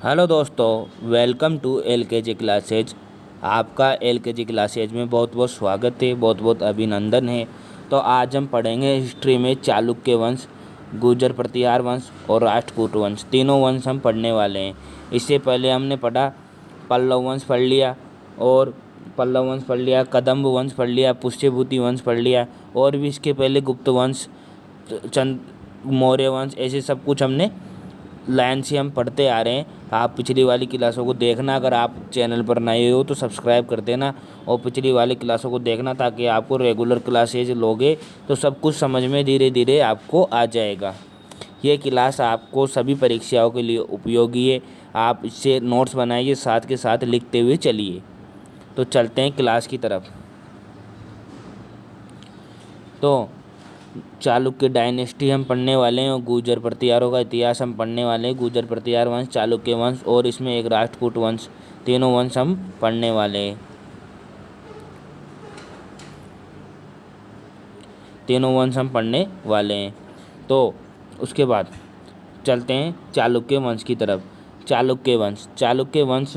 Hello दोस्तों, welcome to LKG classes. आपका LKG classes में बहुत बहुत स्वागत है, बहुत बहुत अभिनंदन है। तो आज हम पढ़ेंगे हिस्ट्री में चालुक्य वंश, गुर्जर प्रतिहार वंश और राष्ट्रकूट वंश। तीनों वंश हम पढ़ने वाले हैं। इससे पहले हमने पढ़ा पल्लव वंश पढ़ लिया कदम्ब वंश पढ़ लिया, पुष्यभूति वंश पढ़ लिया और भी इसके पहले गुप्त वंश, चंद मौर्य वंश, ऐसे सब कुछ हमने लाइन से हम पढ़ते आ रहे हैं। आप पिछली वाली क्लासों को देखना, अगर आप चैनल पर नए हो तो सब्सक्राइब कर देना और पिछली वाली क्लासों को देखना, ताकि आपको रेगुलर क्लासेज लोगे तो सब कुछ समझ में धीरे धीरे आपको आ जाएगा। ये क्लास आपको सभी परीक्षाओं के लिए उपयोगी है। आप इससे नोट्स बनाइए, साथ के साथ लिखते हुए चलिए। तो चलते हैं क्लास की तरफ। तो चालुक्य डायनेस्टी हम पढ़ने वाले हैं और गुर्जर प्रतिहारों का इतिहास हम पढ़ने वाले हैं। गुर्जर प्रतिहार वंश, चालुक्य वंश और इसमें एक राष्ट्रकूट वंश, तीनों वंश हम पढ़ने वाले हैं। तो उसके बाद चलते हैं चालुक्य वंश की तरफ। चालुक्य वंश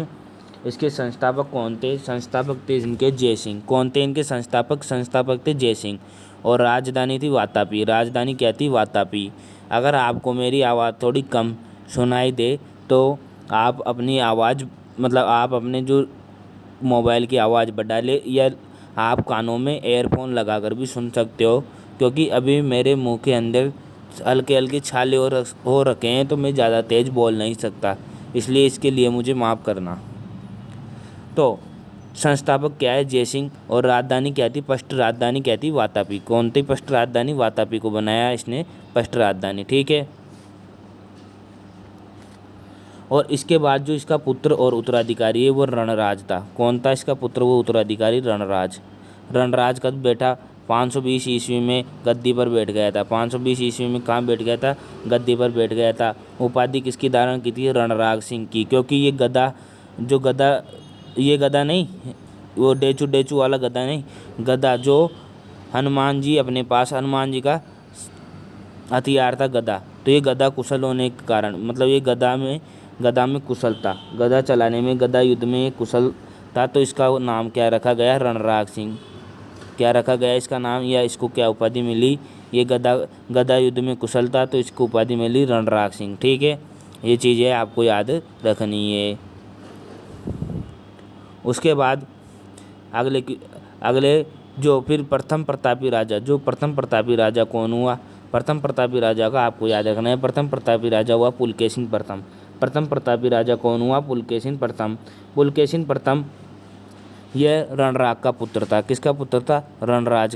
इसके संस्थापक कौन थे? संस्थापक थे इनके जयसिंह। कौन थे इनके संस्थापक? संस्थापक थे जयसिंह। और राजधानी थी वातापी। राजधानी क्या थी? वातापी। अगर आपको मेरी आवाज़ थोड़ी कम सुनाई दे तो आप अपनी आवाज़ आप अपने जो मोबाइल की आवाज़ बढ़ा ले, या आप कानों में एयरफोन लगाकर भी सुन सकते हो, क्योंकि अभी मेरे मुंह के अंदर हल्के हल्के छाले हो रखे हैं, तो मैं ज़्यादा तेज़ बोल नहीं सकता, इसलिए इसके लिए मुझे माफ़ करना। तो संस्थापक क्या है? जयसिंह। और राजधानी क्या थी? पष्ट राजधानी क्या थी? वातापी। कौन थी पष्ट राजधानी? वातापी को बनाया इसने पष्ट राजधानी, ठीक है। और इसके बाद जो इसका पुत्र और उत्तराधिकारी है वो रणराज था। कौन था इसका पुत्र वो उत्तराधिकारी? रणराज। रणराज का बेटा 520 ईस्वी में गद्दी पर बैठ गया था। 520 ईस्वी में कहाँ बैठ गया था? गद्दी पर बैठ गया था। उपाधि किसकी धारण की थी? रणराज सिंह की, क्योंकि ये गदा नहीं, वो डेचू वाला गदा नहीं, गदा जो हनुमान जी अपने पास, हनुमान जी का हथियार था गदा। तो ये गदा कुशल होने के कारण, ये गदा में कुशल था, गदा चलाने में, गदा युद्ध में कुशल था, तो इसका नाम क्या रखा गया? रणराज सिंह। क्या रखा गया इसका नाम, या इसको क्या उपाधि मिली? ये गदा युद्ध में कुशल था, तो इसको उपाधि मिली रणराज सिंह, ठीक है। ये चीज़ें आपको याद रखनी है। उसके बाद अगले जो फिर प्रथम प्रतापी राजा कौन हुआ? प्रथम प्रतापी राजा का आपको याद रखना है। प्रथम प्रतापी राजा हुआ पुलकेशिन प्रथम। प्रथम प्रतापी राजा कौन हुआ? पुलकेशिन प्रथम। पुलकेशिन प्रथम यह रणराज का पुत्र था। किसका पुत्र था? रणराज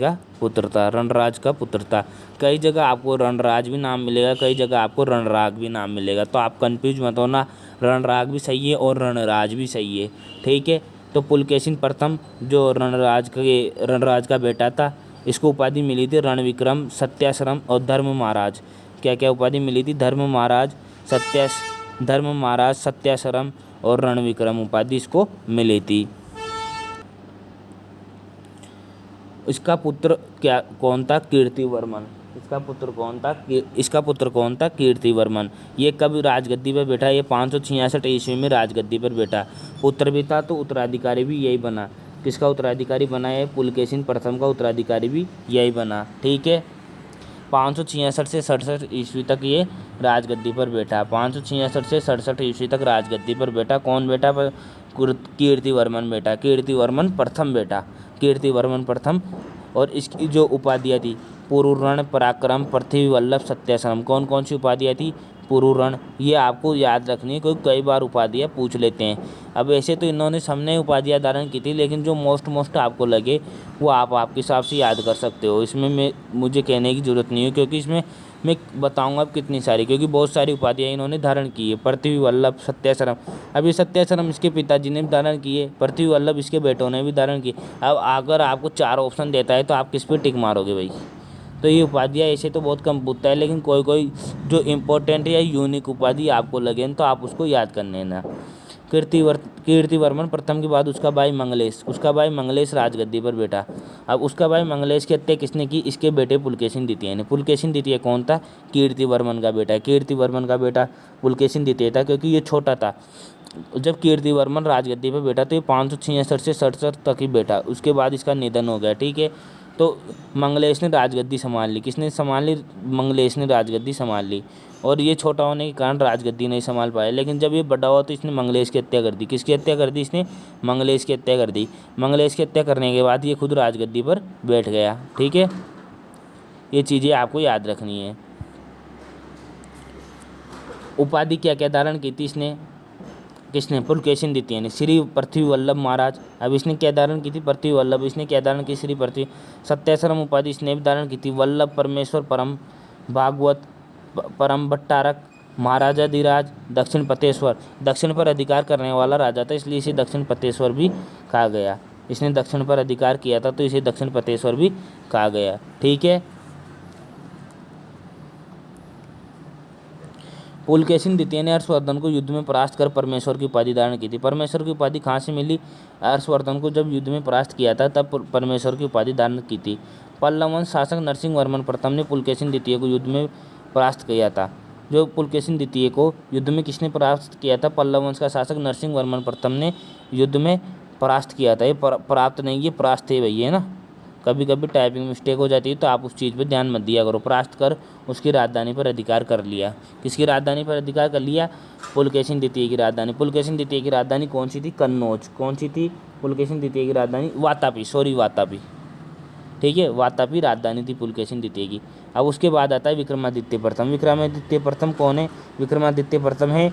का पुत्र था। कई जगह आपको रणराज भी नाम मिलेगा, कई जगह आपको रणराग भी नाम मिलेगा, तो आप कंफ्यूज मत होना। रणराग भी सही है और रणराज भी सही है, ठीक है। तो पुलकेशिन प्रथम जो रणराज का बेटा था, इसको उपाधि मिली थी रणविक्रम, सत्याश्रम और धर्म महाराज। क्या क्या उपाधि मिली थी? धर्म महाराज, सत्याश्रम और रणविक्रम उपाधि इसको मिली थी। इसका पुत्र कौन था? कीर्तिवर्मन। इसका पुत्र कौन था? कीर्तिवर्मन। ये कब राजगद्दी पर बैठा? ये 566 ईस्वी में राजगद्दी पर बैठा। पुत्र भी था तो उत्तराधिकारी भी यही बना। किसका उत्तराधिकारी बना है? पुलकेशिन प्रथम का उत्तराधिकारी भी यही बना, ठीक है। 566 से 67 ईस्वी तक ये राजगद्दी पर बैठा। 566 से 67 ईस्वी तक राजगद्दी पर बैठा। कौन बैठा? कीर्तिवर्मन बैठा। कीर्तिवर्मन प्रथम। और इसकी जो उपाधियाँ थी, पुरुरण, पराक्रम, पृथ्वी वल्लभ, सत्याश्रम। कौन कौन सी उपाधियाँ थी? पुरुरण। ये आपको याद रखनी है, क्योंकि कई बार उपाधियाँ पूछ लेते हैं। अब ऐसे तो इन्होंने सबने उपाधियाँ धारण की थी, लेकिन जो मोस्ट आपको लगे वो आपके हिसाब से याद कर सकते हो। इसमें मुझे कहने की ज़रूरत नहीं है, क्योंकि इसमें मैं बताऊंगा अब कितनी सारी, क्योंकि बहुत सारी उपाधियाँ इन्होंने धारण की है। पृथ्वी वल्लभ, सत्याश्रम। अब ये सत्याश्रम इसके पिताजी ने भी धारण किए, पृथ्वी वल्लभ इसके बेटों ने भी धारण किए। अब अगर आपको 4 ऑप्शन देता है तो आप किस पे टिक मारोगे भाई? तो ये उपाधियाँ ऐसे तो बहुत कम पूछता है, लेकिन कोई जो इम्पोर्टेंट या यूनिक उपाधि आपको लगे तो आप उसको याद कर लेना। कीर्तिवर्मन प्रथम के बाद उसका भाई मंगलेश राजगद्दी पर बैठा। अब उसका भाई मंगलेश की हत्या किसने की? इसके बेटे पुलकेशिन द्वितीय ने। पुलकेशिन द्वितीय कौन था? कीर्तिवर्मन का बेटा। कीर्तिवर्मन का बेटा पुलकेशिन द्वितीय था, क्योंकि ये छोटा था। जब कीर्तिवर्मन राजगद्दी पर बैठा तो ये 566 से 67 तक ही बैठा, उसके बाद इसका निधन हो गया। ठीक है, तो मंगलेश ने राजगद्दी संभाल ली। किसने संभाल ली? मंगलेश ने राजगद्दी संभाल ली। और ये छोटा होने के कारण राजगद्दी नहीं संभाल पाया। लेकिन जब ये बड़ा हुआ तो इसने मंगलेश की हत्या कर दी। किसकी हत्या कर दी? इसने मंगलेश की हत्या कर दी। मंगलेश की हत्या करने के बाद ये खुद राजगद्दी पर बैठ गया। ठीक है, ये चीज़ें आपको याद रखनी है। उपाधि क्या क्या धारण की थी इसने? किसने? पुलकेशिन द्वितीय ने। श्री पृथ्वी वल्लभ महाराज। अब इसने क्या धारण की थी? पृथ्वी वल्लभ। इसने क्या धारण की? श्री पृथ्वी। सत्याश्रम उपाधि इसने भी धारण की थी। वल्लभ, परमेश्वर, परम भागवत, परम भट्टारक, महाराजाधिराज, दक्षिण पतेश्वर। दक्षिण पर अधिकार करने वाला राजा था, इसलिए इसे दक्षिण पतेश्वर भी कहा गया। इसने दक्षिण पर अधिकार किया था तो इसे दक्षिण पतेश्वर भी कहा गया। ठीक है, पुलकेशिन द्वितीय ने हर्षवर्धन को युद्ध में परास्त कर परमेश्वर की उपाधि धारण की थी। परमेश्वर की उपाधि कहाँ से मिली? हर्षवर्धन को जब युद्ध में परास्त किया था तब परमेश्वर की उपाधि धारण की थी। पल्लव वंश शासक नरसिंह वर्मन प्रथम ने पुलकेशिन द्वितीय को युद्ध में परास्त किया था। जो पुलकेशिन द्वितीय को युद्ध में किसने परास्त किया था? पल्लव वंश का शासक नरसिंह वर्मन प्रथम ने युद्ध में परास्त किया था। ये प्राप्त नहीं, ये परास्त है भैया, है ना। कभी कभी टाइपिंग मिस्टेक हो जाती है तो आप उस चीज़ पे ध्यान मत दिया करो। परास्त कर उसकी राजधानी पर अधिकार कर लिया। किसकी राजधानी पर अधिकार कर लिया? पुलकेशिन द्वितीय की राजधानी। पुलकेशिन द्वितीय की राजधानी कौन सी थी? कन्नौज। कौन सी थी? पुलकेशिन द्वितीय की राजधानी वातापी। ठीक है, वातापी राजधानी थी पुलकेशिन द्वितीय की। अब उसके बाद आता है विक्रमादित्य प्रथम। विक्रमादित्य प्रथम कौन है? विक्रमादित्य प्रथम है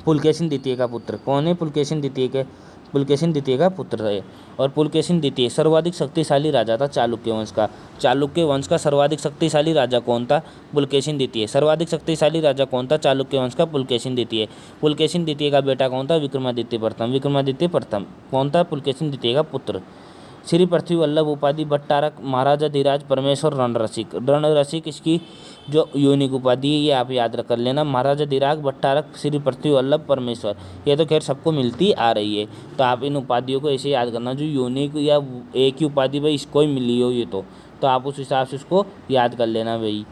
पुलकेशिन द्वितीय का पुत्र। कौन है? पुलकेशिन द्वितीय का पुत्र है। और पुलकेशिन द्वितीय सर्वाधिक शक्तिशाली राजा था चालुक्य वंश का। चालुक्य वंश का सर्वाधिक शक्तिशाली राजा कौन था? पुलकेशिन द्वितीय। सर्वाधिक शक्तिशाली राजा कौन था चालुक्य वंश का? पुलकेशिन द्वितीय। पुलकेशिन द्वितीय का बेटा कौन था? विक्रमादित्य प्रथम। विक्रमादित्य प्रथम कौन था? पुलकेशिन द्वितीय का पुत्र। श्री पृथ्वी वल्लभ उपाधि भट्टारक, महाराजाधिराज, परमेश्वर, रणरसिक इसकी जो यूनिक उपाधि है ये आप याद कर लेना। महाराजाधिराज, भट्टारक, श्री पृथ्वी वल्लभ, परमेश्वर, ये तो खैर सबको मिलती आ रही है। तो आप इन उपाधियों को ऐसे याद करना, जो यूनिक या एक ही उपाधि भाई इसको ही मिली हो ये तो आप उस हिसाब से उसको याद कर लेना भाई,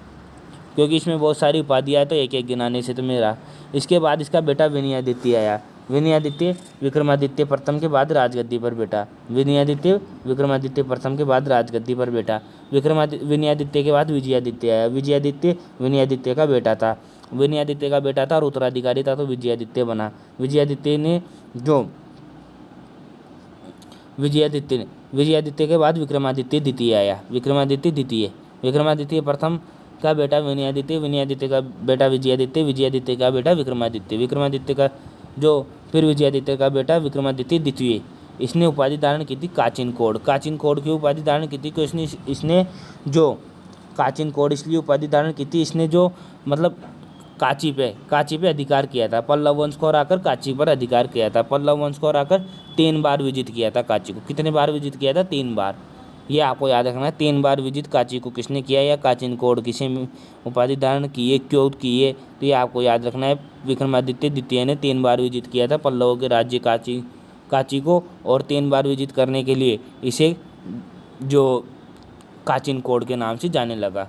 क्योंकि इसमें बहुत सारी उपाधियाँ है तो एक एक गिनाने से तो मेरा। इसके बाद इसका बेटा विनयादित्य आया। विनयादित्य विक्रमादित्य प्रथम के बाद राजगद्दी पर बैठा। विक्रमादित्य प्रथम के बाद राजगद्दी पर बैठा। विनयादित्य के बाद विजयादित्य आया। विजयादित्य विनयादित्य का बेटा था। विनयादित्य का बेटा था और उत्तराधिकारी था तो विजयादित्य बना। विजयादित्य के बाद विक्रमादित्य द्वितीय आया। विक्रमादित्य प्रथम का बेटा विनयादित्य का बेटा विजयादित्य का बेटा विक्रमादित्य का फिर विजयादित्य का बेटा विक्रमादित्य द्वितीय। इसने उपाधि धारण की थी काचिन कोड की उपाधि धारण की थी। क्यों? इसने जो काचिन कोड इसलिए उपाधि धारण की थी, इसने जो मतलब काची पे अधिकार किया था। पल्लव वंश को हराकर काची पर अधिकार किया था। पल्लव वंश को हराकर 3 बार विजित किया था काची को। कितने बार विजित किया था? 3 बार। ये आपको याद रखना है। 3 बार विजित काची को किसने किया, या काचिन कोड किसे उपाधि धारण की है, क्यों की है, तो ये आपको याद रखना है। विक्रमादित्य द्वितीय ने 3 बार विजित किया था पल्लवों के राज्य काची को, और 3 बार विजित करने के लिए इसे जो काचिन कोड के नाम से जाना लगा।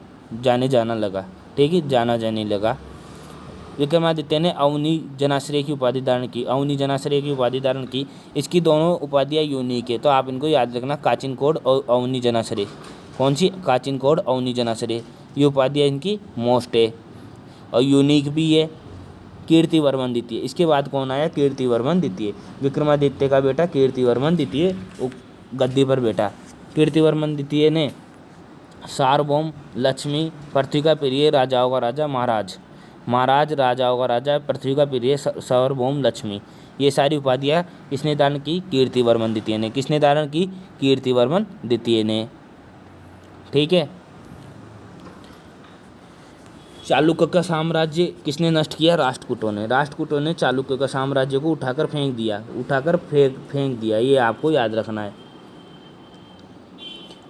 ठीक है, जाने लगा। विक्रमादित्य ने अवनी जनाश्रय की उपाधि धारण की। इसकी दोनों उपाधियाँ यूनिक है तो आप इनको याद रखना, काचिन कोड और अवनी जनाश्रय। कौन सी? काचिन कोड, अवनी जनाश्रय, ये उपाधियाँ इनकी मोस्ट है और यूनिक भी है। कीर्तिवर्मन द्वितीय, इसके बाद कौन आया? कीर्तिवर्मन द्वितीय। विक्रमादित्य का बेटा कीर्तिवर्मन द्वितीय गद्दी पर बैठा। कीर्तिवर्मन द्वितीय ने सार्वभौम, लक्ष्मी, पृथ्वी का प्रिय, राजाओं का राजा, महाराज, राजाओं का राजा, पृथ्वी का प्रिय, सार्वभौम, लक्ष्मी, ये सारी उपाधियाँ किसने धारण की? कीर्तिवर्मन द्वितीय ने। किसने धारण की? कीर्तिवर्मन द्वितीय ने। ठीक है, चालुक्य का साम्राज्य किसने नष्ट किया? राष्ट्रकूटों ने चालुक्य का साम्राज्य को उठाकर फेंक दिया। ये आपको याद रखना है।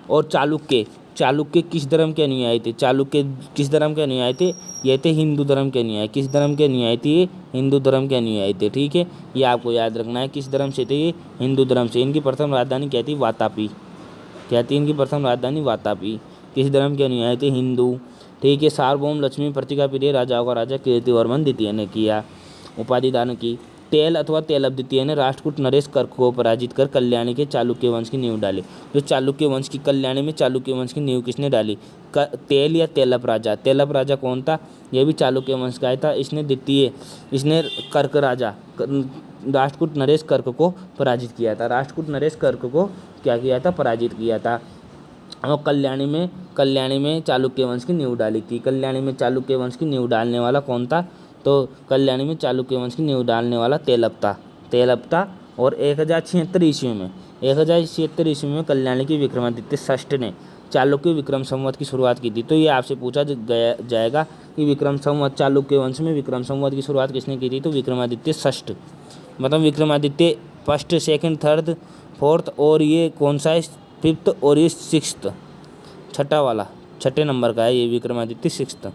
और चालुक्य चालुक्य किस धर्म के अनुयायी थे? चालुक्य किस धर्म के अनुयायी थे? ये थे हिंदू धर्म के अनुयायी। किस धर्म के अनुयायी थे? ये हिंदू धर्म के अनुयायी थे। ठीक है, ये आपको याद रखना है। किस धर्म से थे ये? हिंदू धर्म से। इनकी प्रथम राजधानी क्या थी? वातापी। क्या थी इनकी प्रथम राजधानी? वातापी। किस धर्म के अनुयायी थे? हिंदू। ठीक है, सार्वभौम लक्ष्मी प्रतिका प्रिय राजाओं का राजा कीर्तिवर्मन द्वितीय ने किया, उपाधि दान की। तेल अथवा तेलभ द्वितीय ने राष्ट्रकूट नरेश कर्क को पराजित कर कल्याणी के चालुक्य वंश की नींव डाली। जो चालुक्य वंश की, कल्याणी में चालुक्य वंश की नींव किसने डाली? तेल या तेलभ राजा। तेलभ राजा कौन था? यह भी चालुक्य वंश का था। इसने कर्क राजा राष्ट्रकूट नरेश कर्क को पराजित किया था। राष्ट्रकूट नरेश कर्क को क्या किया था? पराजित किया था। और कल्याणी में चालुक्य वंश की नींव डाली थी। कल्याणी में चालुक्य वंश की नींव डालने वाला कौन था? तो कल्याणी में चालुक्य वंश की नींव डालने वाला तेलभ था। और 1076 ईस्वी में कल्याणी की विक्रमादित्य षष्ठ ने चालुक्य विक्रम संवत की शुरुआत की थी। तो ये आपसे पूछा जाएगा कि विक्रम संवत, चालुक्य वंश में विक्रम संवत की शुरुआत किसने की थी? तो विक्रमादित्य षष्ठ, मतलब Vikramaditya first, second, third, fourth, और ये कौन सा है? फिफ्थ, और ये सिक्स्थ, छठे नंबर का है ये विक्रमादित्य सिक्स्थ।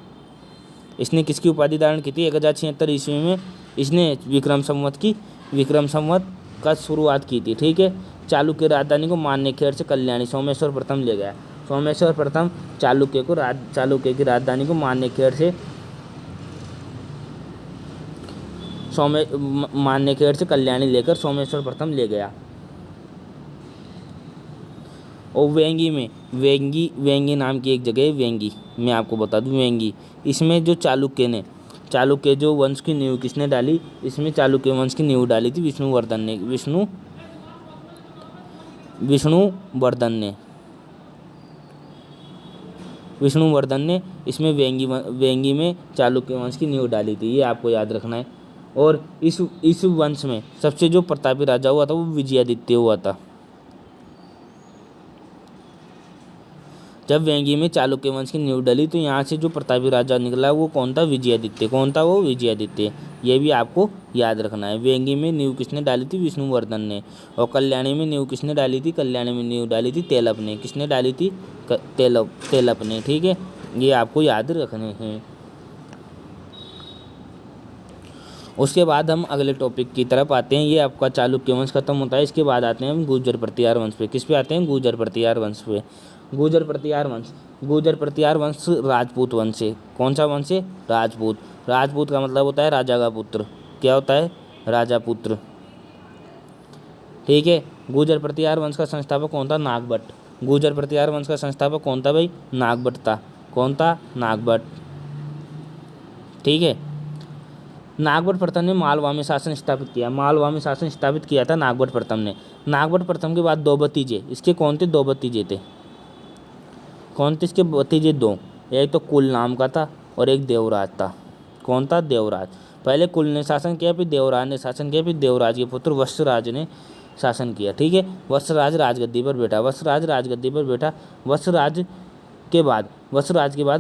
इसने किसकी उपाधि धारण की थी? 1076 ईस्वी में इसने विक्रम संवत का शुरुआत की थी। ठीक है, चालुक्य राजधानी को मान्यखेड़ से कल्याणी सोमेश्वर प्रथम ले गया। सोमेश्वर प्रथम चालुक्य की राजधानी को मान्यखेड़ से कल्याणी लेकर सोमेश्वर प्रथम ले गया। और वेंगी नाम की एक जगह है, वेंगी, मैं आपको बता दूं, वेंगी। इसमें जो चालुक्य जो वंश की नींव किसने डाली? इसमें चालुक्य वंश की नींव डाली थी विष्णुवर्धन ने। इसमें वेंगी में चालुक्य वंश की नींव डाली थी, ये आपको याद रखना है। और इस वंश में सबसे जो प्रतापी राजा हुआ था वो विजयादित्य हुआ था। जब वेंगी में चालुक्य वंश की नींव डली तो यहाँ से जो प्रतापी राजा निकला वो कौन था? विजयादित्य। कौन था वो? विजयादित्य। ये भी आपको याद रखना है। वेंगी में नींव किसने डाली थी? विष्णुवर्धन ने। और कल्याणी में नींव किसने डाली थी? कल्याणी में नींव डाली थी तेलभ ने। किसने डाली थी? तेलभ ने। ठीक है, ये आपको याद रखने हैं। उसके बाद हम अगले टॉपिक की तरफ आते हैं। ये आपका चालुक्य वंश खत्म होता है। इसके बाद आते हैं हम गुर्जर प्रतिहार वंश पे। किस पे आते हैं? गुर्जर प्रतिहार वंश पे। गुर्जर प्रतिहार वंश राजपूत वंश है। कौन सा वंश है? राजपूत। राजपूत का मतलब होता है राजा का पुत्र। क्या होता है? राजा पुत्र। ठीक है, गुर्जर प्रतिहार वंश का संस्थापक कौन था? नागभट्ट। गुर्जर प्रतिहार वंश का संस्थापक कौन था भाई? नागभट्ट था। कौन था? नागभट्ट। ठीक है, नागभट्ट प्रथम ने मालवा में शासन स्थापित किया था नागभट्ट प्रथम ने। नागभट्ट प्रथम के बाद दो भतीजे, इसके कौन थे? दो भतीजे थे। कौन थे इसके भतीजे? दो। एक तो कुल नाम का था और एक देवराज था। कौन था? देवराज। पहले कुल ने शासन किया, फिर देवराज ने शासन किया, फिर देवराज के पुत्र वत्सराज ने शासन किया। ठीक है, वत्सराज राजगद्दी पर बैठा। वत्सराज के बाद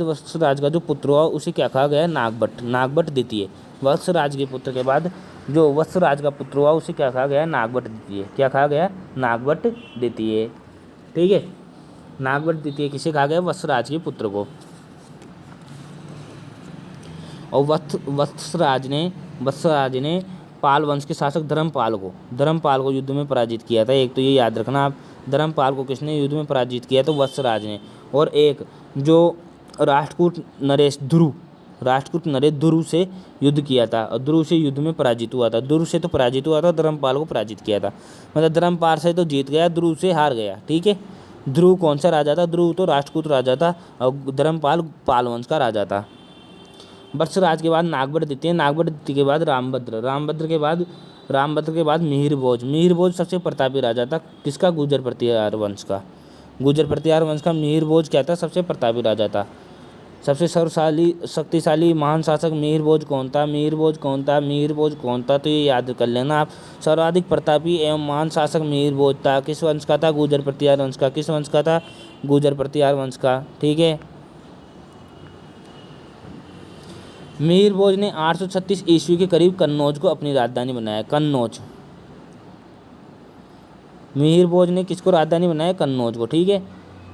वत्सराज का जो पुत्र हुआ उसे क्या कहा गया? नागभट्ट द्वितीय। वत्सराज के पुत्र के बाद जो वत्सराज का पुत्र हुआ उसे क्या कहा गया? नागभट्ट द्वितीय। क्या कहा गया? नागभट्ट द्वितीय। ठीक है, नागभट्ट द्वितीय किसे कहा गया? वत्सराज के पुत्र को। और वत्सराज ने पाल वंश के शासक धर्मपाल को युद्ध में पराजित किया था। एक तो ये याद रखना आप, धर्मपाल को किसने युद्ध में पराजित किया? तो वत्सराज ने। और एक जो राष्ट्रकूट नरेश ध्रुव से युद्ध किया था और ध्रुव से युद्ध में पराजित हुआ था। ध्रुव से तो पराजित हुआ था, धर्मपाल को पराजित किया था। मतलब धर्मपाल से तो जीत गया, ध्रुव से हार गया। ठीक है, ध्रुव कौन सा राजा था? ध्रुव तो राष्ट्रकूट राजा था और धर्मपाल पाल वंश का राजा था। वत्सराज के बाद नागभट्ट द्वितीय के बाद रामभद्र के बाद मिहिर भोज सबसे प्रतापी राजा था। किसका? गुर्जर प्रतिहार वंश का। मिहिर भोज क्या था? सबसे प्रतापी राजा था। सबसे शक्तिशाली महान शासक मिहिर भोज कौन था? तो ये याद कर लेना आप। सर्वाधिक प्रतापी एवं महान शासक मिहिर भोज था। किस वंश का था? गुर्जर प्रतिहार वंश का। किस वंश का था? गुर्जर प्रतिहार वंश का। ठीक है, मिहिर भोज ने 836 ईस्वी के करीब कन्नौज को अपनी राजधानी बनाया। मिहिर भोज ने किसको राजधानी बनाया? कन्नौज को। ठीक है,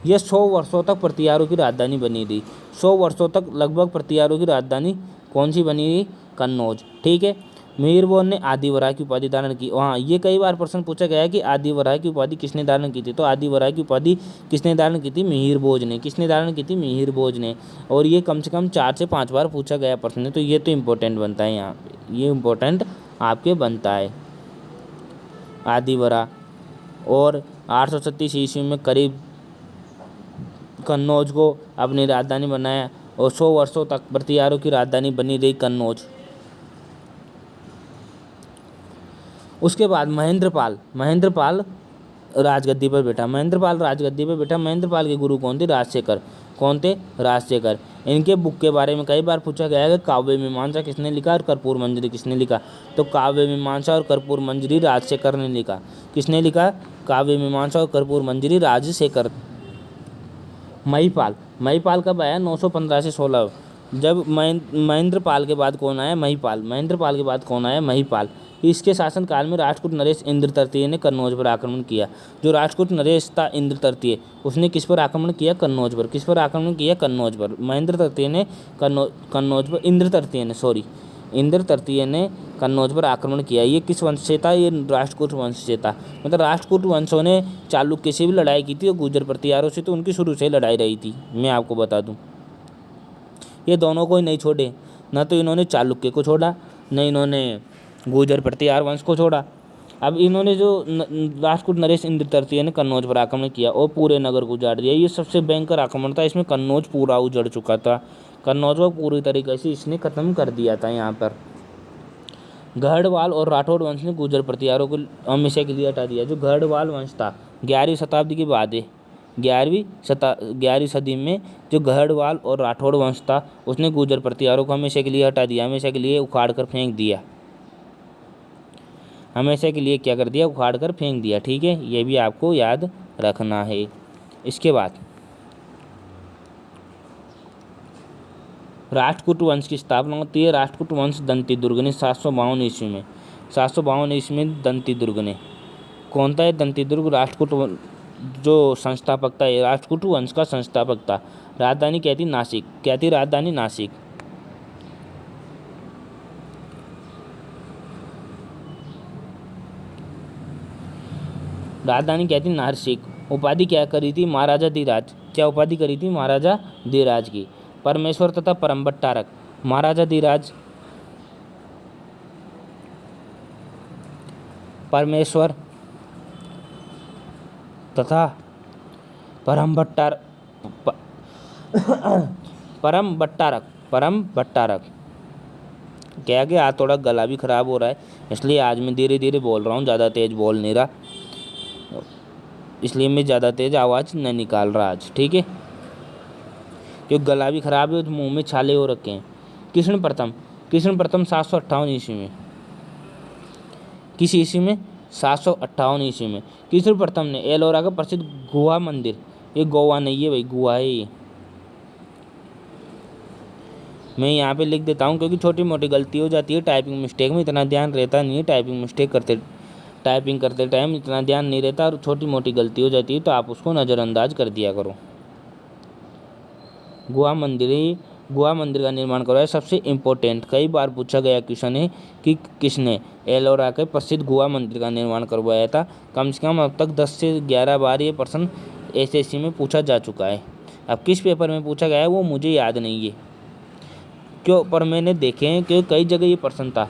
यह 100 वर्षों तक प्रतिहारों की राजधानी बनी रही। 100 वर्षों तक लगभग प्रतिहारों की राजधानी कौन सी बनी रही? कन्नौज। ठीक है। मिहिरभोज ने आदिवराह की उपाधि धारण की। हाँ, ये कई बार प्रश्न पूछा गया है कि आदिवराह की उपाधि किसने धारण की थी, तो आदिवराह की उपाधि किसने धारण की थी? मिहिरभोज ने। किसने धारण की थी? मिहिरभोज ने। और ये कम से कम 4 से 5 बार पूछा गया प्रश्न है, तो ये तो इम्पोर्टेंट बनता है यहाँ पे, ये इम्पोर्टेंट आपके बनता है। आदिवराह और 837 ईस्वी में करीब कन्नौज को अपनी राजधानी बनाया और 100 वर्षों तक प्रतिहारों की राजधानी बनी रही कन्नौज। उसके बाद महेंद्रपाल राजगद्दी पर बैठा। महेंद्रपाल के गुरु कौन थे? राजशेखर। कौन थे? राजशेखर। इनके बुक के बारे में कई बार पूछा गया है कि काव्य मीमांसा किसने लिखा और कर्पूर मंजरी किसने लिखा, तो काव्य मीमांसा और कर्पूर मंजरी राजशेखर ने लिखा। किसने लिखा? काव्य मीमांसा और कर्पूर मंजरी राजशेखर। महिपाल कब आया? 915 से 16। जब महेंद्रपाल के बाद कौन आया? महेंद्रपाल के बाद कौन आया? महिपाल। इसके शासनकाल में राष्ट्रकूट नरेश इंद्र तृतीय ने कन्नौज पर आक्रमण किया। जो राष्ट्रकूट नरेश था इंद्र तृतीय, उसने किस पर आक्रमण किया? कन्नौज पर। किस पर आक्रमण किया? कन्नौज पर। महेंद्र तृतीय ने कन्नौज पर इंद्र तृतीय ने कन्नौज पर आक्रमण किया। ये किस वंश से था? ये राष्ट्रकूट वंश से था। मतलब राष्ट्रकूट वंशों ने चालुक्य से भी लड़ाई की थी और गुर्जर प्रतिहारों से तो उनकी शुरू से लड़ाई रही थी, मैं आपको बता दूं। ये दोनों को ही नहीं छोड़े, न तो इन्होंने चालुक्य को छोड़ा, न इन्होंने गुर्जर प्रतिहार वंश को छोड़ा। अब इन्होंने जो राष्ट्रकूट नरेश इंद्र तृतीय ने कन्नौज पर आक्रमण किया और पूरे नगर को उजाड़ दिया। ये सबसे भयंकर आक्रमण था, इसमें कन्नौज पूरा उजड़ चुका था। कन्नौज को पूरी तरीके से इसने खत्म कर दिया था। यहाँ पर गढ़वाल और राठौड़ वंश ने गुर्जर प्रतिहारों को हमेशा के लिए हटा दिया। जो गढ़वाल वंश था 11वीं शताब्दी की बात है, 11वीं सदी में जो गढ़वाल और राठौड़ वंश था उसने गुर्जर प्रतिहारों को हमेशा के लिए हटा दिया, हमेशा के लिए उखाड़ कर फेंक दिया। हमेशा के लिए क्या कर दिया? उखाड़ कर फेंक दिया। ठीक है, ये भी आपको याद रखना है। इसके बाद राष्ट्रकूट वंश की स्थापना होती है। राष्ट्रकूट वंश दंती दुर्ग ने 752 ईस्वी में 752 ईस्वी में दंती दुर्ग ने। कौन था ये दंती दुर्ग? राष्ट्रकूट जो संस्थापक था, राष्ट्रकूट वंश का संस्थापक था। राजधानी क्या थी? नासिक। क्या थी राजधानी? नासिक। राजधानी क्या थी? नासिक। उपाधि क्या करी थी? महाराजा धीराज। क्या उपाधि करी थी? महाराजा धीराज की। परमेश्वर तथा परमबट्टारक। महाराजा धीराज परमेश्वर तथा परमबट्टारक। क्या कि आज थोड़ा गला भी खराब हो रहा है, इसलिए आज मैं धीरे धीरे बोल रहा हूँ, ज़्यादा तेज बोल नहीं रहा, इसलिए मैं ज़्यादा तेज आवाज़ नहीं निकाल रहा आज। ठीक है, क्योंकि गला भी खराब है और मुंह में छाले हो रखे हैं। कृष्ण प्रथम 758 ईस्वी में। किस ईस्वी में? 758 ईस्वी में कृष्ण प्रथम ने एलोरा का प्रसिद्ध गुहा मंदिर, ये गोवा नहीं है भाई, गुहा है ये, मैं यहाँ पे लिख देता हूँ क्योंकि छोटी मोटी गलती हो जाती है टाइपिंग मिस्टेक में, इतना ध्यान रहता नहीं है। टाइपिंग करते टाइम इतना ध्यान नहीं रहता और छोटी मोटी गलती हो जाती है, तो आप उसको नज़रअंदाज कर दिया करो। गुहा मंदिर का निर्माण करवाया। सबसे इम्पोर्टेंट, कई बार पूछा गया क्वेश्चन है कि किसने एलोरा के प्रसिद्ध गुहा मंदिर का निर्माण करवाया था। कम से कम अब तक 10 से 11 बार ये प्रश्न एसएससी में पूछा जा चुका है। अब किस पेपर में पूछा गया है वो मुझे याद नहीं है क्यों, पर मैंने देखे हैं कि कई जगह ये प्रश्न था।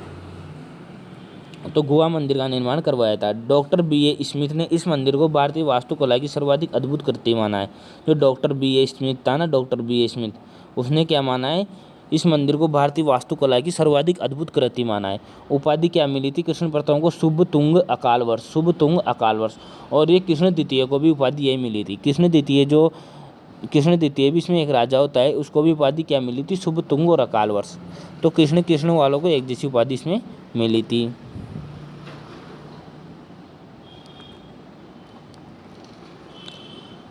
तो गुहा मंदिर का निर्माण करवाया था। Doctor B.A. स्मिथ ने इस मंदिर को भारतीय वास्तुकला की सर्वाधिक अद्भुत कृति माना है। जो डॉक्टर B.A. स्मिथ था ना, डॉक्टर B.A. स्मिथ, उसने क्या माना है? इस मंदिर को भारतीय वास्तुकला की सर्वाधिक अद्भुत कृति माना है। उपाधि क्या मिली थी कृष्ण प्रथम को? शुभ तुंग अकाल वर्ष। और ये कृष्ण द्वितीय को भी उपाधि यही मिली थी। कृष्ण द्वितीय भी इसमें एक राजा होता है, उसको भी उपाधि क्या मिली थी? शुभ तुंग और अकाल वर्ष। तो कृष्ण वालों को एक जैसी उपाधि इसमें मिली थी।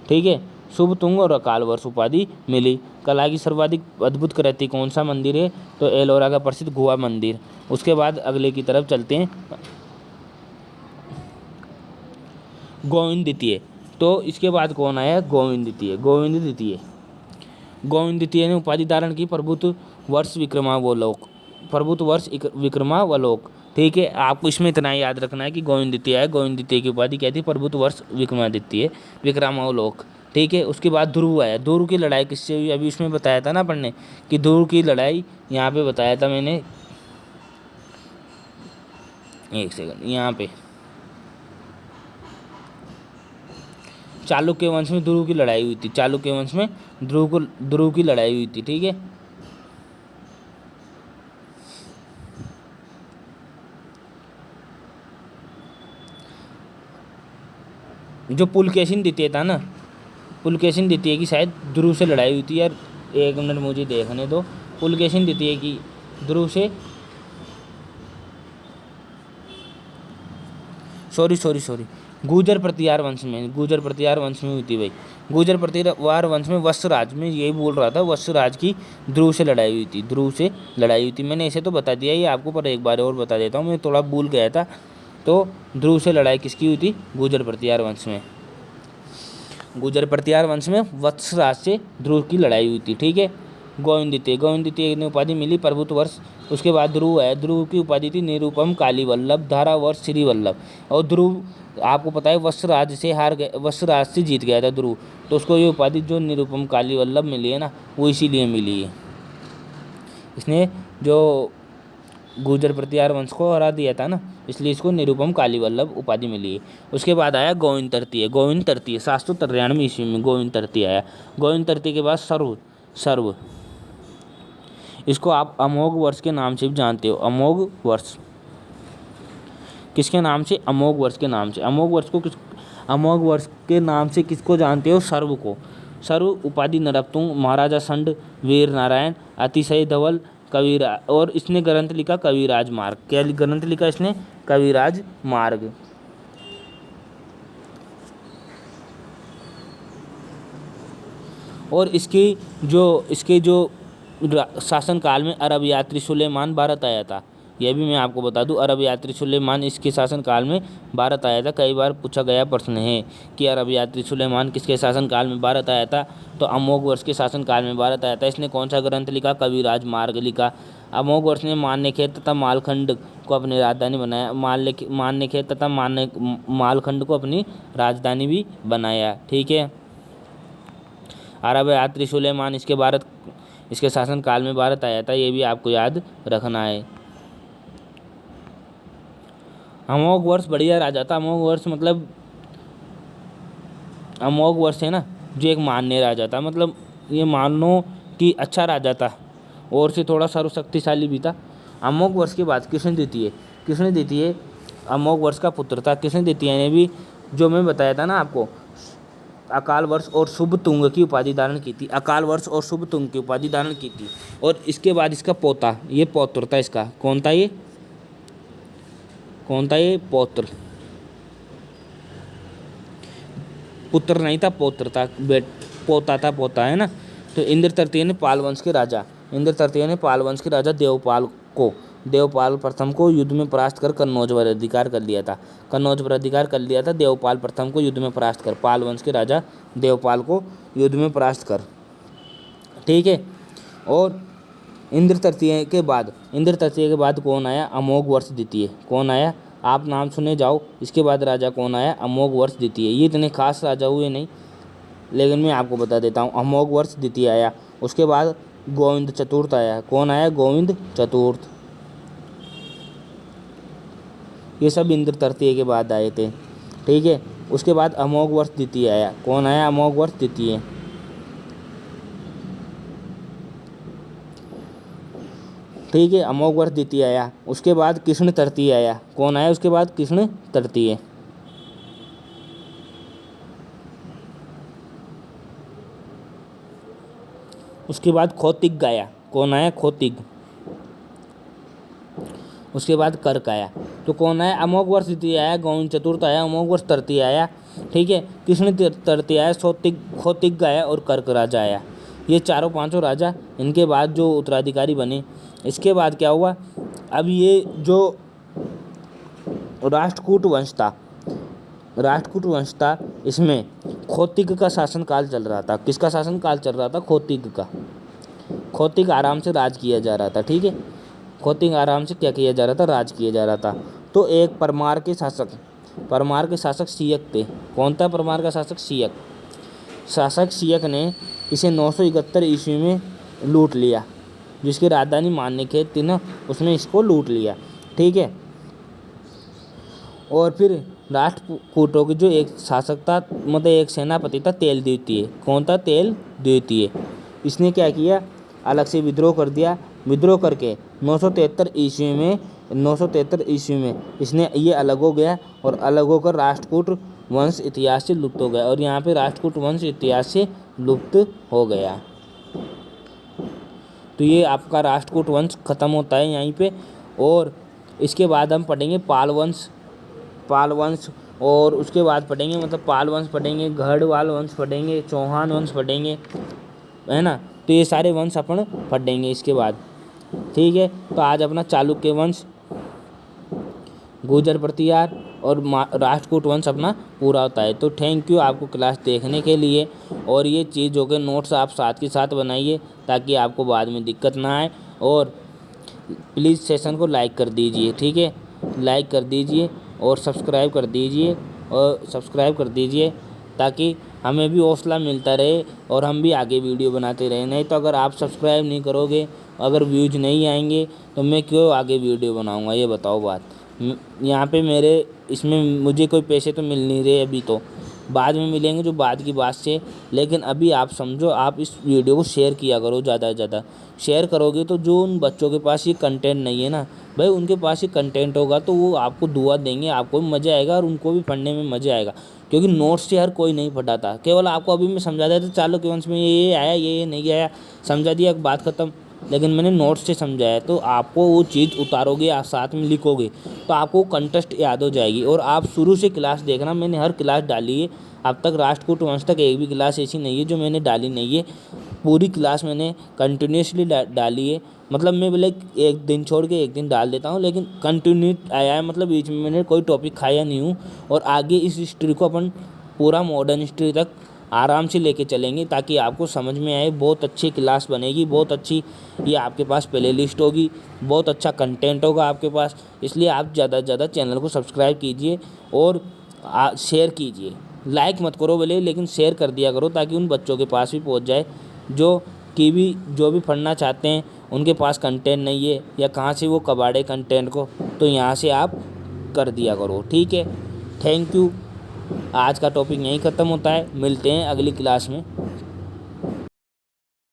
ठीक है, शुभ तुंग और अकाल वर्ष उपाधि मिली। कला की सर्वाधिक अद्भुत कृति कौन सा मंदिर है? तो एलोरा का प्रसिद्ध गुहा मंदिर। उसके बाद अगले की तरफ चलते हैं। गोविंद द्वितीय तो इसके बाद कौन आया, गोविंद द्वितीय। गोविंद द्वितीय, गोविंद द्वितीय ने उपाधि धारण की प्रभुत्व वर्ष विक्रमावलोक, प्रभुत्व वर्ष विक्रमावलोक। ठीक है, आपको इसमें इतना ही याद रखना है कि गोविंद द्वितीय है, गोविंद द्वितीय की उपाधि क्या थी, प्रभुत्व वर्ष विक्रमादित्य विक्रमावलोक। ठीक है, उसके बाद ध्रुव आया। ध्रुव की लड़ाई किससे हुई, अभी उसमें बताया था ना अपन ने कि ध्रुव की लड़ाई, यहाँ पे बताया था मैंने, एक सेकंड, यहाँ पे चालुक्य वंश में ध्रुव की लड़ाई हुई थी, चालुक्य वंश में ध्रुव की लड़ाई हुई थी। ठीक है, जो पुलकेशिन द्वितीय था ना, पुलकेशिन द्वितीय की शायद ध्रुव से लड़ाई हुई थी यार, एक मिनट मुझे देखने दो। पुलकेशिन द्वितीय की ध्रुव से, सॉरी गुर्जर प्रतिहार वंश में, गुर्जर प्रतिहार वंश में हुई थी भाई। गुर्जर प्रतिहार वंश में वत्सराज में, यही बोल रहा था, वत्सराज की ध्रुव से लड़ाई हुई थी, ध्रुव से लड़ाई हुई थी। मैंने इसे तो बता दिया ये आपको, पर एक बार और बता देता हूँ, मैं थोड़ा भूल गया था। तो ध्रुव से लड़ाई किसकी हुई थी, गुर्जर प्रतिहार वंश में, गुर्जर प्रतिहार वंश में वत्सराज से ध्रुव की लड़ाई हुई थी। ठीक है, गोविंद द्वितीय ने उपाधि मिली प्रभुत्व वर्ष। उसके बाद ध्रुव है, ध्रुव की उपाधि थी निरुपम कालीवल्लभ, धारा वर्ष श्री वल्लभ। और ध्रुव आपको पता है वत्सराज से हार गए, वत्सराज से जीत गया था ध्रुव, तो उसको ये उपाधि जो निरुपम कालीवल्लभ मिली है ना, वो इसीलिए मिली है, इसने जो गुर्जर प्रतिहार वंश को हरा दिया था ना, इसलिए इसको निरुपम कालीवल्लभ उपाधि मिली है। उसके बाद आया गोविंद तृतीय। गोविंद तृतीय 793 ईस्वी में गोविंद तृतीय आया। गोविंद तृतीय के बाद सर्व, इसको आप अमोघ वर्ष के नाम से भी जानते हो। अमोघ वर्ष किसके नाम से, अमोघ वर्ष के नाम से। अमोघ वर्ष के नाम से किसको जानते हो, सर्व को। सर्व उपाधि नरपतुंग, महाराजा संड, वीर नारायण, अतिशय धवल, कविराज, और इसने ग्रंथ लिखा कविराज मार्ग। क्या ग्रंथ लिखा इसने, कविराज मार्ग। और इसके जो शासन काल में अरब यात्री सुलेमान भारत आया था, यह भी मैं आपको बता दूं, अरब यात्री सुलेमान इसके शासन काल में भारत आया था। कई बार पूछा गया प्रश्न है कि अरब यात्री सुलेमान किसके शासन काल में भारत आया था, तो अमोघ वर्ष के शासन काल में भारत आया था। इसने कौन सा ग्रंथ लिखा, कविराज मार्ग लिखा। अमोघ वर्ष ने मान्यखेत तथा मालखंड को अपनी राजधानी बनाया, मान्यखेत तथा मालखंड को अपनी राजधानी भी बनाया। ठीक है, अरब यात्री सुलेमान इसके शासन काल में भारत आया था, ये भी आपको याद रखना है। अमोघ वर्ष बढ़िया राजा था। अमोघ वर्ष मतलब, अमोघ वर्ष है ना, जो एक मान्य राजा था, मतलब ये मान लो कि अच्छा राजा था और से थोड़ा सर्वशक्तिशाली भी था। अमोघ वर्ष के बाद कृष्ण द्वितीय अमोघ वर्ष का पुत्र था। कृष्ण द्वितीय ने भी, जो मैं बताया था ना आपको, अकाल वर्ष और शुभ तुंग की उपाधि धारण की थी, अकाल वर्ष और शुभ तुंग की उपाधि धारण की थी। और इसके बाद इसका पोता, ये पौत्र था इसका, कौन था ये पौत्र, पुत्र नहीं था, पौत्र था, पोता है ना। तो इंद्र तृतीय ने पाल वंश के राजा देवपाल प्रथम को युद्ध में परास्त कर कन्नौज पर अधिकार कर लिया था। देवपाल प्रथम को युद्ध में परास्त कर, पाल वंश के राजा देवपाल को युद्ध में परास्त कर। ठीक है, और इंद्र तृतीय के बाद कौन आया, अमोघ वर्ष द्वितीय। कौन आया, आप नाम सुने जाओ। इसके बाद राजा कौन आया, अमोघ वर्ष द्वितीय। ये इतने खास राजा हुए नहीं, लेकिन मैं आपको बता देता हूँ, अमोघ वर्ष द्वितीय आया। उसके बाद गोविंद चतुर्थ आया। कौन आया, गोविंद चतुर्थ। ये सब इंद्र तृतीय के बाद आए थे। ठीक है, उसके बाद अमोघ वर्ष द्वितीय आया। कौन आया, अमोघ वर्ष द्वितीय। ठीक है, अमोघ वर्ष द्वितीय आया। उसके बाद कृष्ण तृतीय आया। कौन आया उसके बाद, कृष्ण तृतीय। उसके बाद खोतिक आया। कौन आया, खोतिक। उसके बाद कर्क आया। तो कौन आया, अमोघ वर्ष द्वितीय आया, गोविंद चतुर्थ आया, अमोघ वर्ष तृतीय आया। ठीक है, कृष्ण तृतीय आया, खोतिक आया और कर्क राजा आया। ये चारों पांचों राजा, इनके बाद जो उत्तराधिकारी बने। इसके बाद क्या हुआ, अब ये जो राष्ट्रकूट वंश था, राष्ट्रकूट वंश था, इसमें खोतिक का शासनकाल चल रहा था। किसका शासनकाल चल रहा था? खोतिक का। खोतिक आराम से राज किया जा रहा था, ठीक है। खोतिक आराम से क्या किया जा रहा था? राज किया जा रहा था। तो एक परमार के शासक सियक थे। कौन था परमार का शासक? शासक सियक ने इसे 971 ईस्वी में लूट लिया। जिसकी राजधानी मान्यखेत थी ना, उसमें इसको लूट लिया, ठीक है। और फिर राष्ट्रकूटों की जो एक शासक था, मतलब एक सेनापति था, तेल द्वितीय। कौन था? तेल द्वितीय। इसने क्या किया? अलग से विद्रोह कर दिया। विद्रोह करके 973 ईस्वी में इसने ये अलग हो गया, और अलग होकर राष्ट्रकूट वंश इतिहास से लुप्त हो गया। और यहाँ पे राष्ट्रकूट वंश इतिहास से लुप्त हो गया। तो ये आपका राष्ट्रकूट वंश खत्म होता है यहीं पे। और इसके बाद हम पढ़ेंगे पाल वंश, और उसके बाद पढ़ेंगे, मतलब पाल वंश पढ़ेंगे, गढ़वाल वंश पढ़ेंगे, चौहान वंश पढ़ेंगे, है ना। तो ये सारे वंश अपन पढ़ेंगे इसके बाद, ठीक है। तो आज अपना चालुक्य वंश, गुर्जर प्रतिहार और राष्ट्रकूट वंश अपना पूरा होता है। तो थैंक यू आपको क्लास देखने के लिए। और ये चीज़ों के नोट्स आप साथ के साथ बनाइए, ताकि आपको बाद में दिक्कत ना आए। और प्लीज़ सेशन को लाइक कर दीजिए, ठीक है। लाइक कर दीजिए और सब्सक्राइब कर दीजिए, ताकि हमें भी हौसला मिलता रहे और हम भी आगे वीडियो बनाते रहें। नहीं तो अगर आप सब्सक्राइब नहीं करोगे, अगर व्यूज नहीं आएंगे, तो मैं क्यों आगे वीडियो बनाऊंगा? ये बताओ बात। यहाँ पे मेरे इसमें मुझे कोई पैसे तो मिल नहीं रहे अभी, तो बाद में मिलेंगे, जो बाद की बात से। लेकिन अभी आप समझो, आप इस वीडियो को शेयर किया करो, ज़्यादा से ज़्यादा शेयर करोगे तो जो उन बच्चों के पास ये कंटेंट नहीं है ना भाई, उनके पास ये कंटेंट होगा तो वो आपको दुआ देंगे, आपको भी मज़ा आएगा और उनको भी पढ़ने में मज़ा आएगा। क्योंकि नोट्स से हर कोई नहीं पढ़ाता, केवल आपको अभी मैं समझा देता, चालुक्य वंश में ये आया, ये नहीं आया, समझा दिया, बात ख़त्म। लेकिन मैंने नोट्स से समझाया, तो आपको वो चीज़ उतारोगे, आप साथ में लिखोगे, तो आपको कंटेस्ट याद हो जाएगी। और आप शुरू से क्लास देखना, मैंने हर क्लास डाली है अब तक। राष्ट्रकूट वंश तक एक भी क्लास ऐसी नहीं है जो मैंने डाली नहीं है। पूरी क्लास मैंने कंटिन्यूसली डाली है। मतलब मैं बोले एक दिन छोड़ के एक दिन डाल देता हूँ, लेकिन कंटिन्यू आया है, मतलब बीच में मैंने कोई टॉपिक खाया नहीं हूँ। और आगे इस हिस्ट्री को अपन पूरा मॉडर्न हिस्ट्री तक आराम से लेके चलेंगे, ताकि आपको समझ में आए। बहुत अच्छी क्लास बनेगी, बहुत अच्छी ये आपके पास प्ले लिस्ट होगी, बहुत अच्छा कंटेंट होगा आपके पास। इसलिए आप ज़्यादा से ज़्यादा चैनल को सब्सक्राइब कीजिए और शेयर कीजिए। लाइक मत करो भले, लेकिन शेयर कर दिया करो, ताकि उन बच्चों के पास भी पहुंच जाए जो भी पढ़ना चाहते हैं, उनके पास कंटेंट नहीं है, या कहाँ से वो कबाड़े कंटेंट को। तो यहाँ से आप कर दिया करो, ठीक है। Thank you. आज का टॉपिक यहीं ख़त्म होता है, मिलते हैं अगली क्लास में।